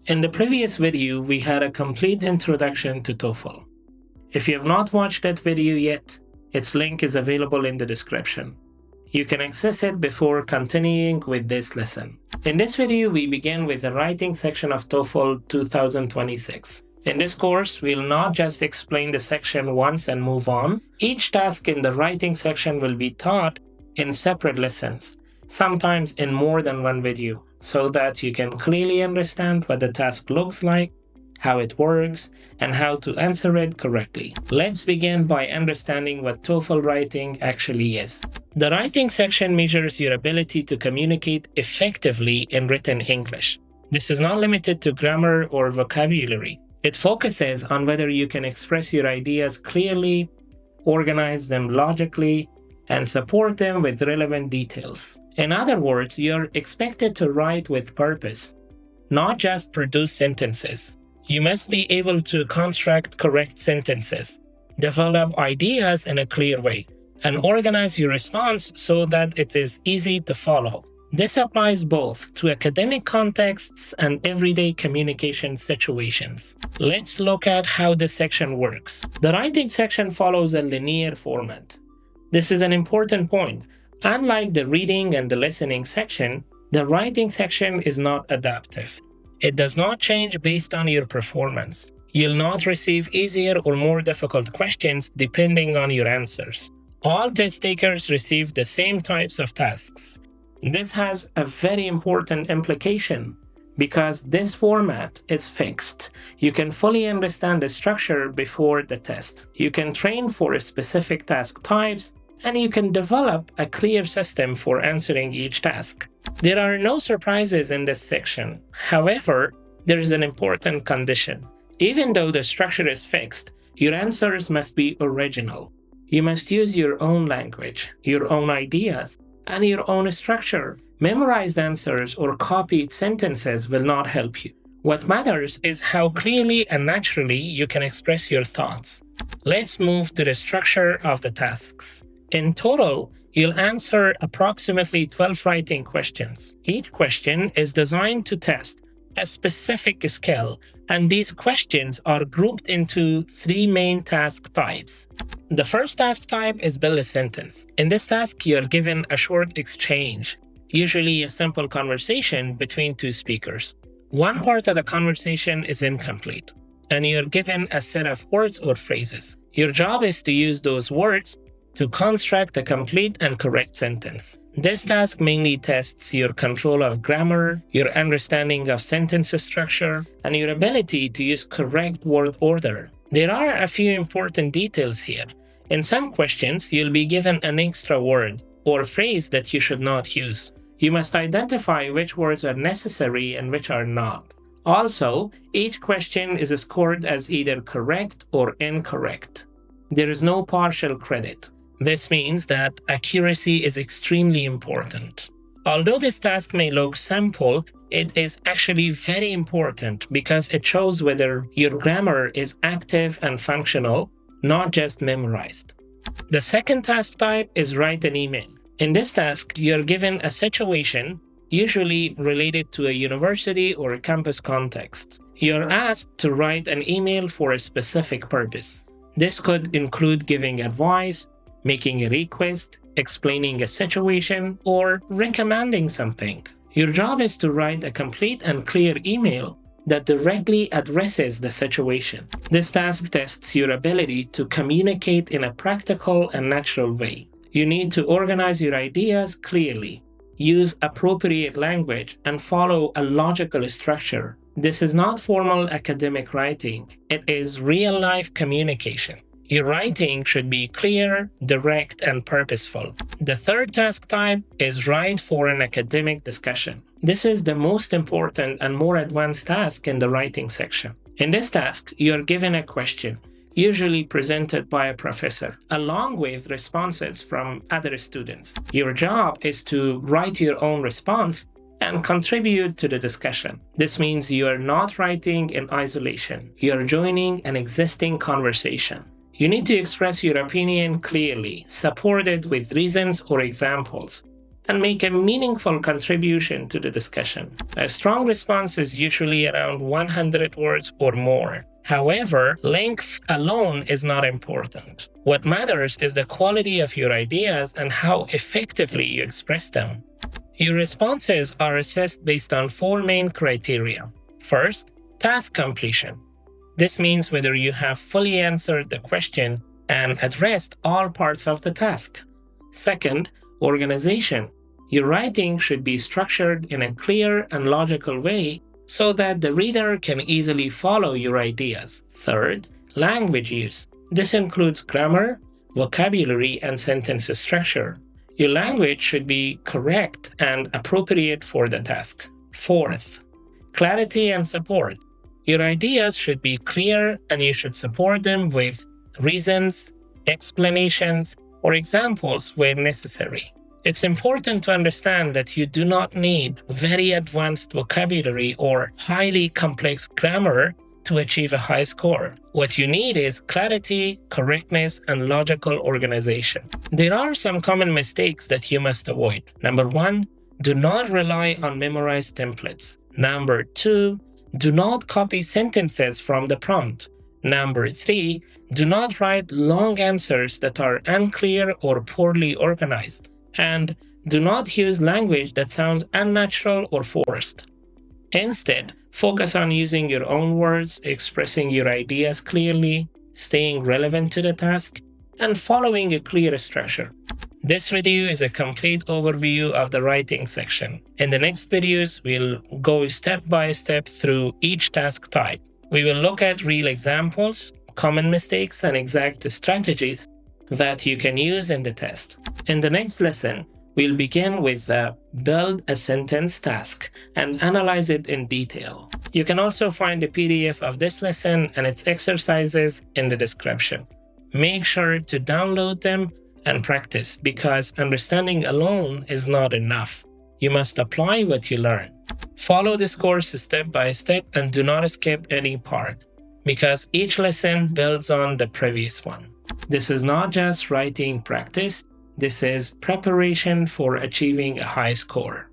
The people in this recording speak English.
In the previous video, we had a complete introduction to TOEFL. If you have not watched that video yet, its link is available in the description. You can access it before continuing with this lesson. In this video, we begin with the writing section of TOEFL 2026. In this course, we'll not just explain the section once and move on. Each task in the writing section will be taught in separate lessons, sometimes in more than one video, so that you can clearly understand what the task looks like, how it works, and how to answer it correctly. Let's begin by understanding what TOEFL writing actually is. The writing section measures your ability to communicate effectively in written English. This is not limited to grammar or vocabulary. It focuses on whether you can express your ideas clearly, organize them logically, and support them with relevant details. In other words, you're expected to write with purpose, not just produce sentences. You must be able to construct correct sentences, develop ideas in a clear way, and organize your response so that it is easy to follow. This applies both to academic contexts and everyday communication situations. Let's look at how this section works. The writing section follows a linear format. This is an important point. Unlike the reading and the listening section, the writing section is not adaptive. It does not change based on your performance. You'll not receive easier or more difficult questions depending on your answers. All test takers receive the same types of tasks. This has a very important implication because this format is fixed. You can fully understand the structure before the test. You can train for specific task types, and you can develop a clear system for answering each task. There are no surprises in this section. However, there is an important condition. Even though the structure is fixed, your answers must be original. You must use your own language, your own ideas, and your own structure. Memorized answers or copied sentences will not help you. What matters is how clearly and naturally you can express your thoughts. Let's move to the structure of the tasks. In total, you'll answer approximately 12 writing questions. Each question is designed to test a specific skill, and these questions are grouped into three main task types. The first task type is build a sentence. In this task, you're given a short exchange, usually a simple conversation between two speakers. One part of the conversation is incomplete, and you're given a set of words or phrases. Your job is to use those words to construct a complete and correct sentence. This task mainly tests your control of grammar, your understanding of sentence structure, and your ability to use correct word order. There are a few important details here. In some questions, you'll be given an extra word or phrase that you should not use. You must identify which words are necessary and which are not. Also, each question is scored as either correct or incorrect. There is no partial credit. This means that accuracy is extremely important. Although this task may look simple, it is actually very important because it shows whether your grammar is active and functional, not just memorized. The second task type is write an email. In this task, you're given a situation, usually related to a university or a campus context. You're asked to write an email for a specific purpose. This could include giving advice, making a request, explaining a situation, or recommending something. Your job is to write a complete and clear email that directly addresses the situation. This task tests your ability to communicate in a practical and natural way. You need to organize your ideas clearly, use appropriate language, and follow a logical structure. This is not formal academic writing, it is real-life communication. Your writing should be clear, direct, and purposeful. The third task type is write for an academic discussion. This is the most important and more advanced task in the writing section. In this task, you are given a question, usually presented by a professor, along with responses from other students. Your job is to write your own response and contribute to the discussion. This means you are not writing in isolation. You are joining an existing conversation. You need to express your opinion clearly, supported with reasons or examples, and make a meaningful contribution to the discussion. A strong response is usually around 100 words or more. However, length alone is not important. What matters is the quality of your ideas and how effectively you express them. Your responses are assessed based on 4 main criteria. First, task completion. This means whether you have fully answered the question and addressed all parts of the task. Second, organization. Your writing should be structured in a clear and logical way so that the reader can easily follow your ideas. Third, language use. This includes grammar, vocabulary, and sentence structure. Your language should be correct and appropriate for the task. Fourth, clarity and support. Your ideas should be clear and you should support them with reasons, explanations, or examples where necessary. It's important to understand that you do not need very advanced vocabulary or highly complex grammar to achieve a high score. What you need is clarity, correctness, and logical organization. There are some common mistakes that you must avoid. Number 1, do not rely on memorized templates. Number 2, do not copy sentences from the prompt. Number 3, do not write long answers that are unclear or poorly organized. And do not use language that sounds unnatural or forced. Instead, focus on using your own words, expressing your ideas clearly, staying relevant to the task, and following a clear structure. This video is a complete overview of the writing section. In the next videos, we'll go step by step through each task type. We will look at real examples, common mistakes, and exact strategies that you can use in the test. In the next lesson, we'll begin with the build a sentence task and analyze it in detail. You can also find a PDF of this lesson and its exercises in the description. Make sure to download them and practice, because understanding alone is not enough. You must apply what you learn. Follow this course step by step and do not skip any part, because each lesson builds on the previous one. This is not just writing practice, this is preparation for achieving a high score.